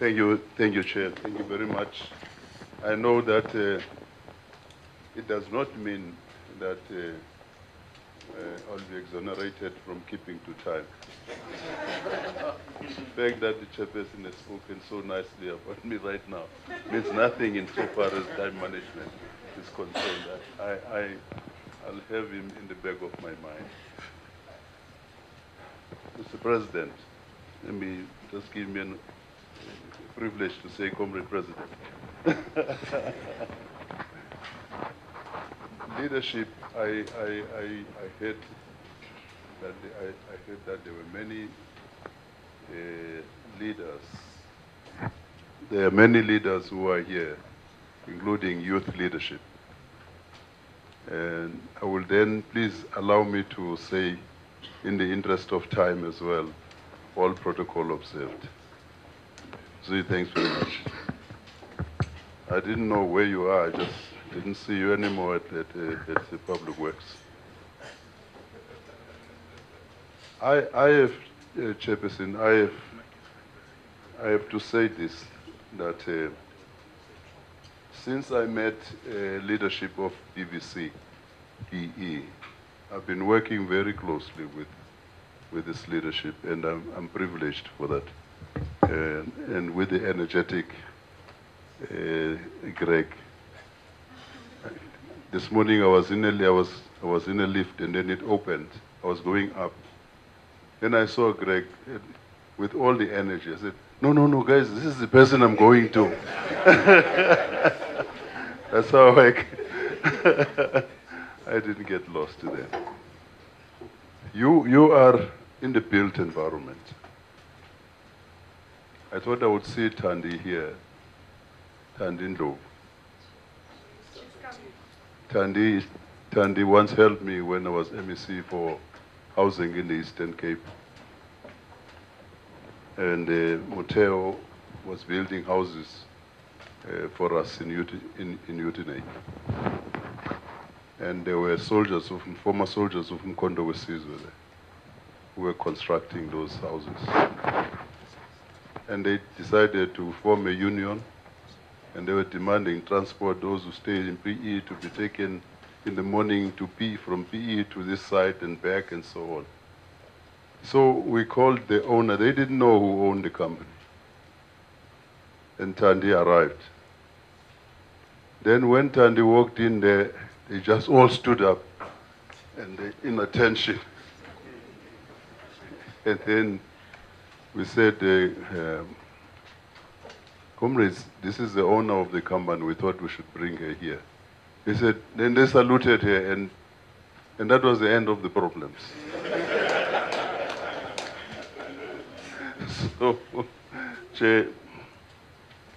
Thank you, Chair. Thank you very much. I know that it does not mean that I'll be exonerated from keeping to time. The fact that the chairperson has spoken so nicely about me right now means nothing insofar as time management is concerned. I'll have him in the back of my mind. Mr. President, let me just give me a privilege to say, Comrade President. Leadership, I heard that there were many leaders. There are many leaders who are here, including youth leadership. And I will then please allow me to say, in the interest of time as well, all protocol observed. So thanks very much. I didn't know where you are. I just didn't see you anymore at the Public Works. I have, Chairperson, I have to say this, that since I met leadership of BBCBE, I've been working very closely with this leadership, and I'm privileged for that. And with the energetic Greg. This morning I was in a lift, and then it opened. I was going up. Then I saw Greg with all the energy. I said, no, guys, this is the person I'm going to. That's how I didn't get lost today. You are in the built environment. I thought I would see Thandi here, Thandi Ndlovu. Thandi once helped me when I was MEC for housing in the Eastern Cape. And Moteo was building houses for us in Utenay. And there were soldiers, former soldiers of Mkondo Wesizwe who were constructing those houses. And they decided to form a union, and they were demanding transport, those who stayed in PE to be taken in the morning to from PE to this site and back and so on. So we called the owner. They didn't know who owned the company. And Thandi arrived. Then when Thandi walked in there, they just all stood up and they, in attention. And then we said, comrades, this is the owner of the company. We thought we should bring her here. He said, then they saluted her, and that was the end of the problems. So, Chair,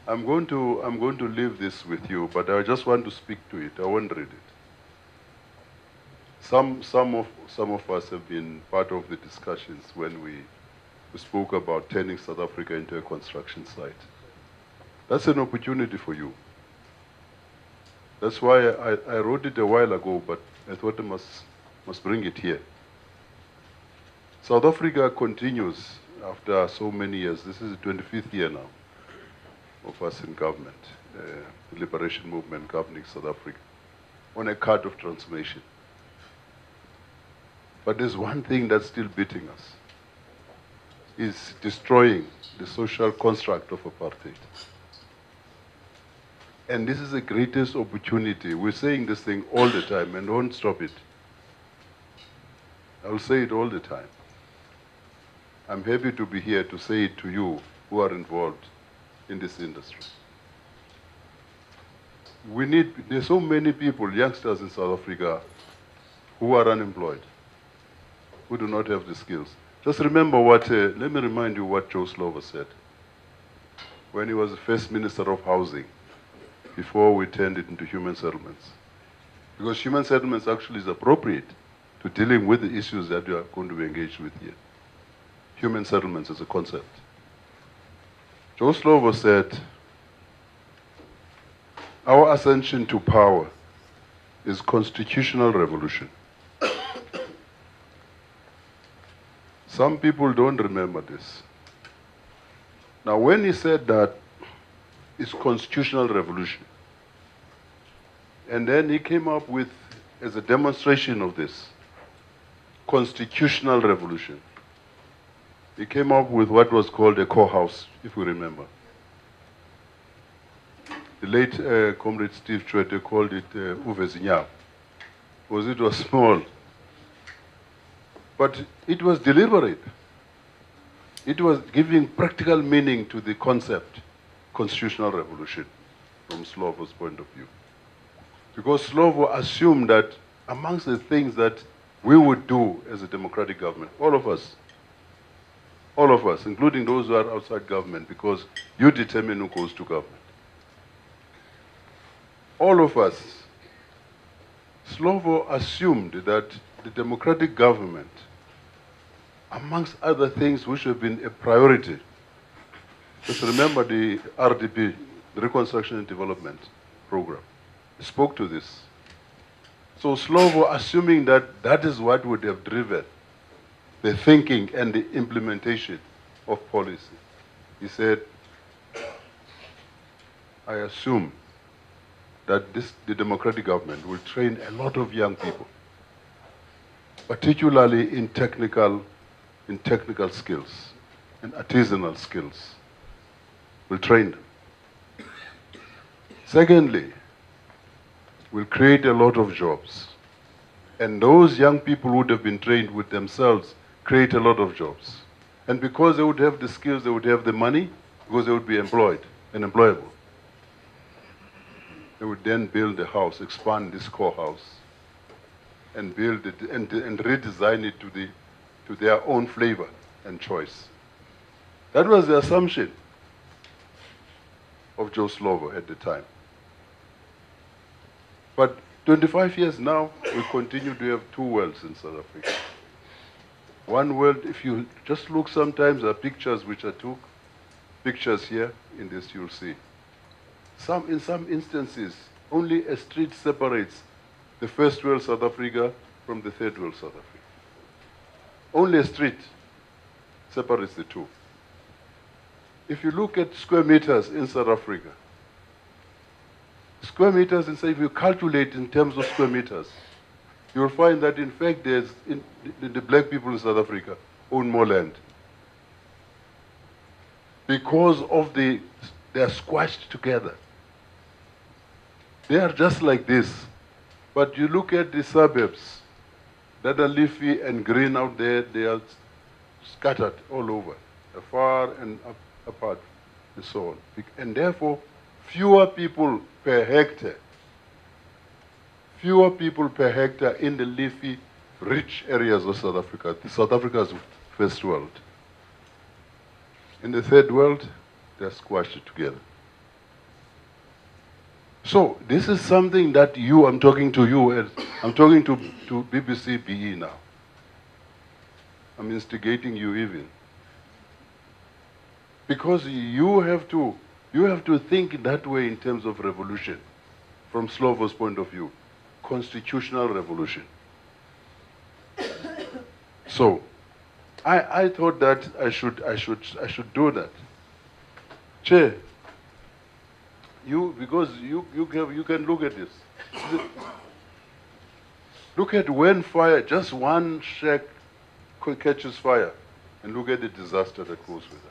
I'm going to leave this with you, but I just want to speak to it. I won't read it. Some of us have been part of the discussions when we spoke about turning South Africa into a construction site. That's an opportunity for you. That's why I wrote it a while ago, but I thought I must bring it here. South Africa continues after so many years. This is the 25th year now of us in government, the liberation movement governing South Africa, on a cart of transformation. But there's one thing that's still beating us, is destroying the social construct of apartheid. And this is the greatest opportunity. We're saying this thing all the time, and don't stop it. I'll say it all the time. I'm happy to be here to say it to you who are involved in this industry. There's so many people, youngsters in South Africa, who are unemployed, who do not have the skills. Just remember let me remind you what Joe Slovo said when he was the first Minister of Housing, before we turned it into human settlements. Because human settlements actually is appropriate to dealing with the issues that we are going to be engaged with here. Human settlements as a concept. Joe Slovo said, our ascension to power is constitutional revolution. Some people don't remember this. Now, when he said that it's constitutional revolution, and then he came up with, as a demonstration of this, constitutional revolution. He came up with what was called a core house, if you remember. The late comrade Steve Chwete called it Uvezinyaw, because it was small. But it was deliberate. It was giving practical meaning to the concept, constitutional revolution, from Slovo's point of view. Because Slovo assumed that amongst the things that we would do as a democratic government, all of us, including those who are outside government, because you determine who goes to government. All of us, Slovo assumed that the democratic government, amongst other things which have been a priority, just remember the RDP, the Reconstruction and Development Program, spoke to this. So Slovo, assuming that that is what would have driven the thinking and the implementation of policy, he said, I assume that the democratic government will train a lot of young people, particularly in technical skills and artisanal skills. We'll train them. Secondly, we'll create a lot of jobs. And those young people who would have been trained with themselves create a lot of jobs. And because they would have the skills, they would have the money, because they would be employed and employable. They would then build a house, expand this core house, and build it and redesign it to their own flavor and choice. That was the assumption of Joe Slovo at the time. But 25 years now, we continue to have two worlds in South Africa. One world, if you just look sometimes at pictures which I took, pictures here in this you'll see. In some instances, only a street separates the first world South Africa from the third world South Africa. Only a street separates the two. If you look at square meters in South Africa, square meters, and say if you calculate in terms of square meters, you will find that in fact the black people in South Africa own more land. Because of they are squashed together. They are just like this. But you look at the suburbs that are leafy and green out there, they are scattered all over, far and apart, and so on. And therefore, fewer people per hectare. Fewer people per hectare in the leafy, rich areas of South Africa. South Africa's first world. In the third world, they're squashed together. So this is something that I'm talking to you, I'm talking to BBCBE now. I'm instigating you even. Because you have to think that way in terms of revolution, from Slovo's point of view, constitutional revolution. So, I thought that I should do that. Chair, because you can look at this. Look at when fire, just one shack catches fire, and look at the disaster that goes with that.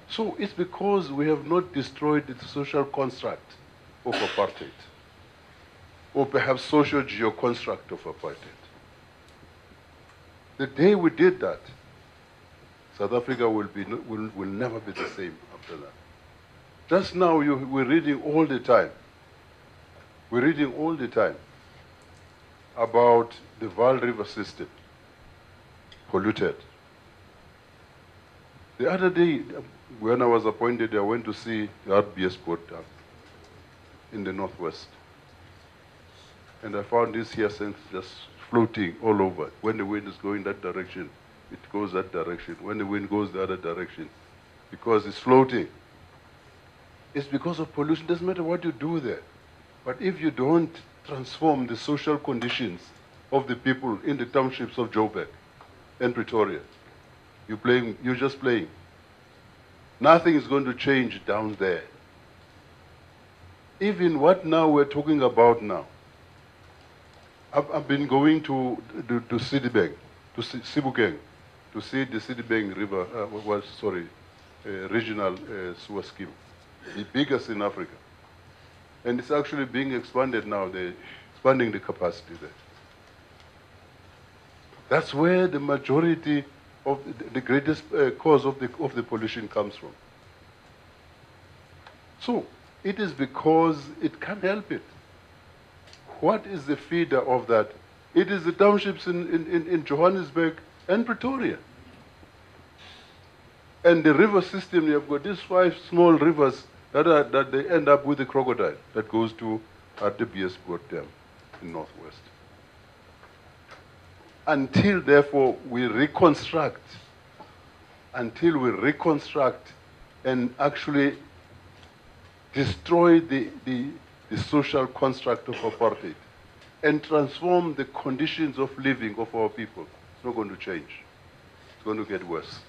So it's because we have not destroyed the social construct of apartheid, or perhaps social geo-construct of apartheid. The day we did that, South Africa will never be the same after that. Just now we're reading all the time. We're reading all the time about the Vaal River system, polluted. The other day, when I was appointed, I went to see the RBS port in the northwest. And I found these hyacinths just floating all over. When the wind is going that direction, it goes that direction. When the wind goes the other direction, because it's floating. It's because of pollution. It doesn't matter what you do there. But if you don't transform the social conditions of the people in the townships of Joburg and Pretoria, you're just playing. Nothing is going to change down there. Even what now we're talking about now. I've been going to Citibank, to Sibukeng, to see the Citibank River, regional sewer scheme, the biggest in Africa. And it's actually being expanded now. They're expanding the capacity there. That's where the majority of the greatest cause of the pollution comes from. So it is because it can't help it. What is the feeder of that? It is the townships in Johannesburg and Pretoria. And the river system, you've got these 5 small rivers that they end up with the crocodile that goes to RTBS Port Dam in Northwest. Until, therefore, we reconstruct, and actually destroy the social construct of apartheid and transform the conditions of living of our people, it's not going to change. It's going to get worse.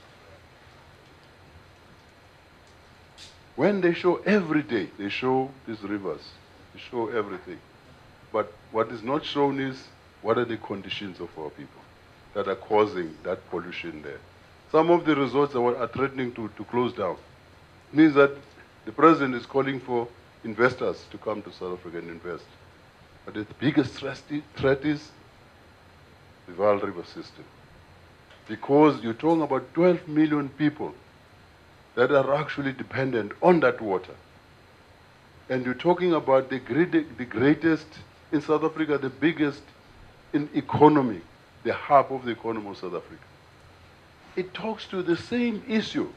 When they show every day, they show these rivers, they show everything. But what is not shown is what are the conditions of our people that are causing that pollution there. Some of the resorts are threatening to close down. It means that the president is calling for investors to come to South Africa and invest. But the biggest threat is the Vaal River system. Because you're talking about 12 million people that are actually dependent on that water. And you're talking about the greatest in South Africa, the biggest in economy, the hub of the economy of South Africa. It talks to the same issue,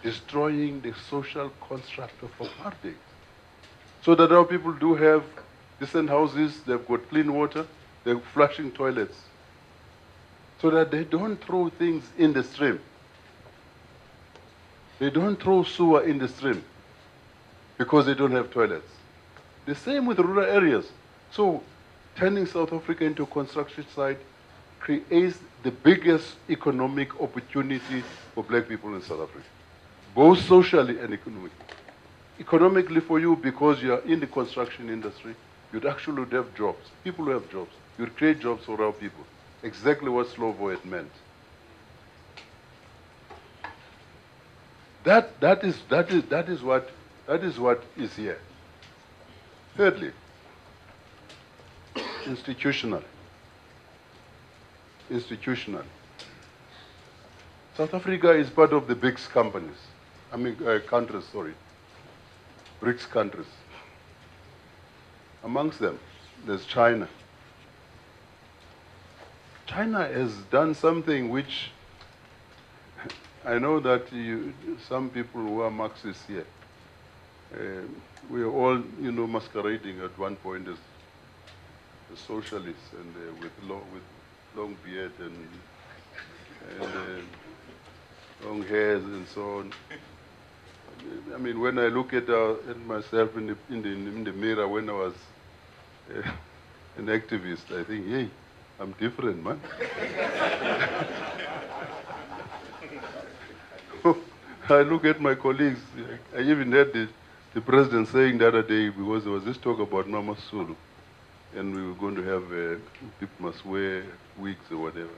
destroying the social construct of apartheid. So that our people do have decent houses, they've got clean water, they're flushing toilets. So that they don't throw things in the stream. They don't throw sewer in the stream because they don't have toilets. The same with rural areas. So turning South Africa into a construction site creates the biggest economic opportunity for black people in South Africa, both socially and economically. Economically for you, because you are in the construction industry, you'd actually have jobs. People who have jobs. You'd create jobs for our people. Exactly what Slovo had meant. That is what is here. Thirdly, institutional. South Africa is part of the BRICS companies. Countries, sorry. BRICS countries. Amongst them, there's China. China has done something which I know that some people who are Marxists here, we are all, masquerading at one point as socialists and with long beard and long hairs and so on. I mean, when I look at myself in the mirror when I was an activist, I think, hey, I'm different, man. I look at my colleagues. I even heard the president saying the other day, because there was this talk about Mama Sulu, and we were going to have people must wear wigs or whatever.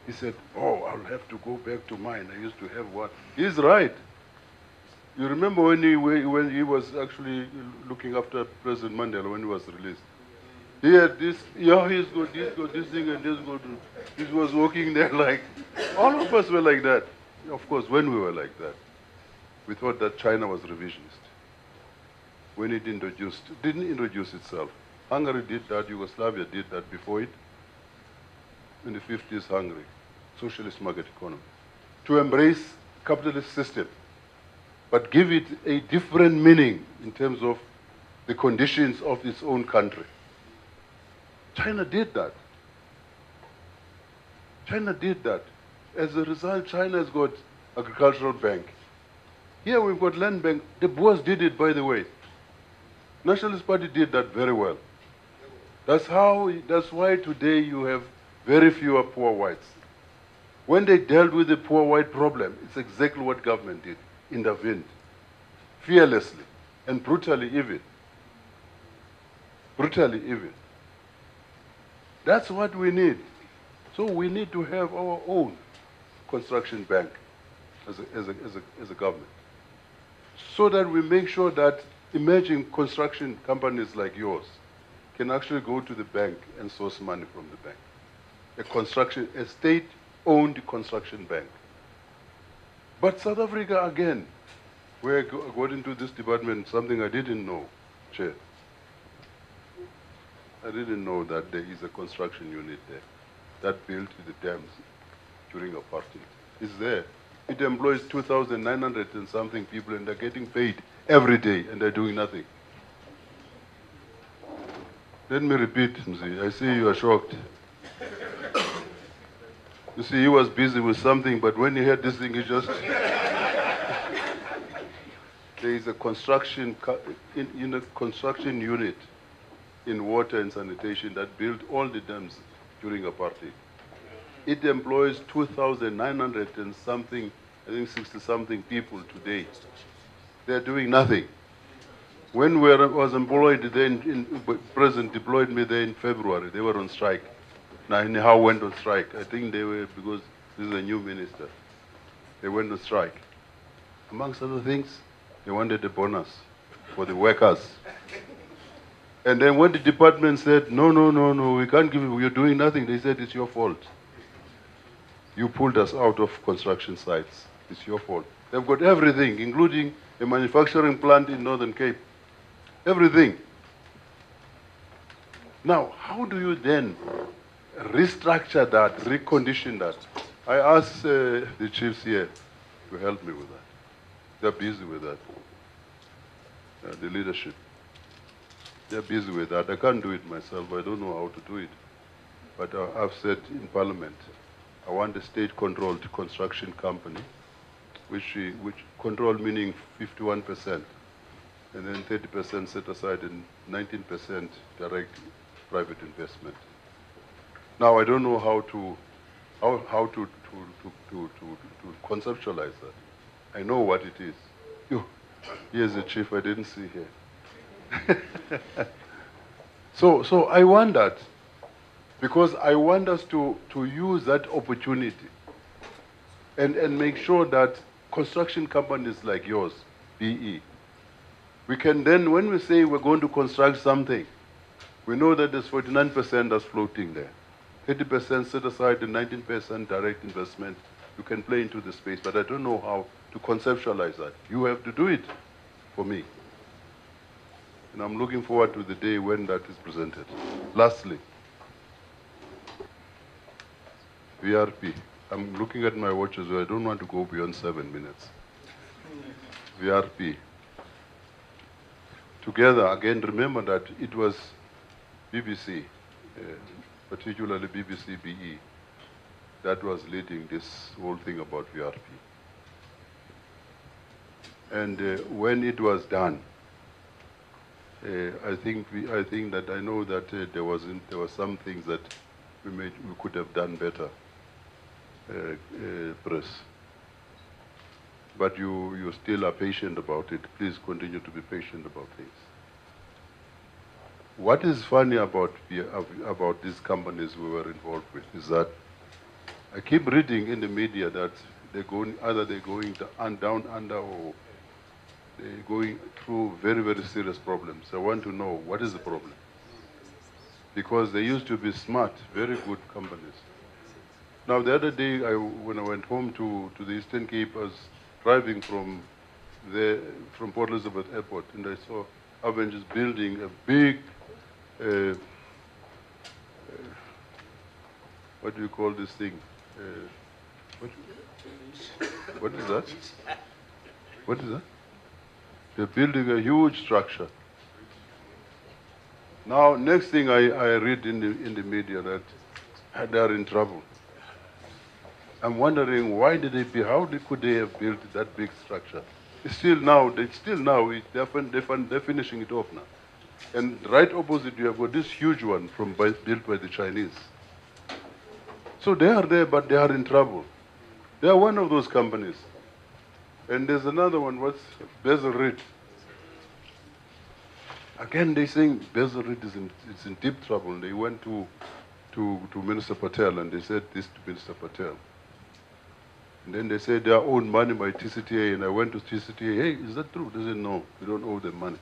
He said, oh, I'll have to go back to mine. I used to have one. He's right. You remember when he was actually looking after President Mandela when he was released? He had this, he's got this thing and this got this was walking there like, all of us were like that. Of course, when we were like that, we thought that China was revisionist. When it didn't introduce itself. Hungary did that, Yugoslavia did that before it. In the 50s, Hungary, socialist market economy. To embrace capitalist system, but give it a different meaning in terms of the conditions of its own country. China did that. China did that. As a result, China has got agricultural bank. Here we've got land bank. The Boers did it, by the way. Nationalist Party did that very well. That's why today you have very fewer poor whites. When they dealt with the poor white problem, it's exactly what government did, intervened, fearlessly and brutally even. Brutally even. That's what we need. So we need to have our own construction bank as a government, so that we make sure that emerging construction companies like yours can actually go to the bank and source money from the bank. A state-owned construction bank. But South Africa, again, where I got into this department, something I didn't know, Chair. I didn't know that there is a construction unit there that built the dams during apartheid. It's there. It employs 2,900 and something people, and they're getting paid every day, and they're doing nothing. Let me repeat, Mzi. I see you are shocked. You see, he was busy with something, but when he heard this thing, he just... There is a construction unit in water and sanitation that built all the dams during apartheid. It employs 2,900 and something, I think 60-something people today. They're doing nothing. When I was employed then, President deployed me there in February, they were on strike. Now, anyhow went on strike. I think they were, because this is a new minister. They went on strike. Amongst other things, they wanted a bonus for the workers. And then when the department said, no, we can't give you, you're doing nothing, they said, it's your fault. You pulled us out of construction sites. It's your fault. They've got everything, including a manufacturing plant in Northern Cape. Everything. Now, how do you then restructure that, recondition that? I asked the chiefs here to help me with that. They're busy with that. The leadership. They're busy with that. I can't do it myself. I don't know how to do it. But I've said in Parliament, I want a state-controlled construction company, which control meaning 51%, and then 30% set aside and 19% direct private investment. Now I don't know how to conceptualize that. I know what it is. Here's the chief I didn't see here. So I want that, because I want us to use that opportunity and make sure that construction companies like yours, BE, we can then, when we say we're going to construct something, we know that there's 49% that's floating there. 30% set aside and 19% direct investment. You can play into the space, but I don't know how to conceptualize that. You have to do it for me. And I'm looking forward to the day when that is presented. Lastly, VRP. I'm looking at my watch as well. I don't want to go beyond 7 minutes. VRP. Together, again, remember that it was BBC, particularly BBCBE, that was leading this whole thing about VRP. And when it was done, I know that there were some things that we could have done better, press. But you still are patient about it. Please continue to be patient about things. What is funny about these companies we were involved with is that I keep reading in the media that either they're going down under, or they're going through very, very serious problems. I want to know, what is the problem? Because they used to be smart, very good companies. Now, the other day, when I went home to the Eastern Cape, I was driving from Port Elizabeth Airport, and I saw Avengers building a big, what do you call this thing? What is that? What is that? They're building a huge structure. Now, next thing I read in the media that they are in trouble. I'm wondering how could they have built that big structure? They're finishing it off now. And right opposite, you have got this huge one built by the Chinese. So they are there, but they are in trouble. They are one of those companies. And there's another one, what's Bezel Reed. Again, they saying Bezel Reed is in deep trouble. They went to Minister Patel and they said this to Minister Patel. And then they said they are owed money by TCTA, and I went to TCTA, hey, is that true? They said, no, we don't owe them money.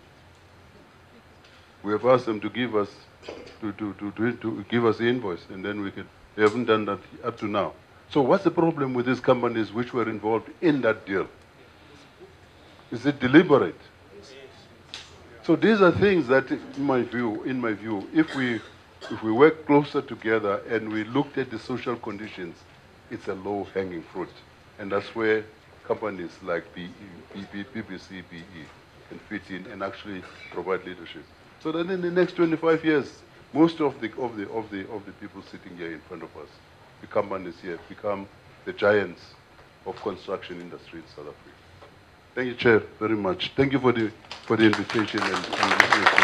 We have asked them to give us, to give us the invoice, and then we could, they haven't done that up to now. So what's the problem with these companies which were involved in that deal? Is it deliberate? So these are things that, in my view, if we work closer together and we looked at the social conditions, it's a low-hanging fruit. And that's where companies like BBCBE can fit in and actually provide leadership. So that in the next 25 years, most of the people sitting here in front of us, the companies here, become the giants of construction industry in South Africa. Thank you, Chair, very much. Thank you for the invitation and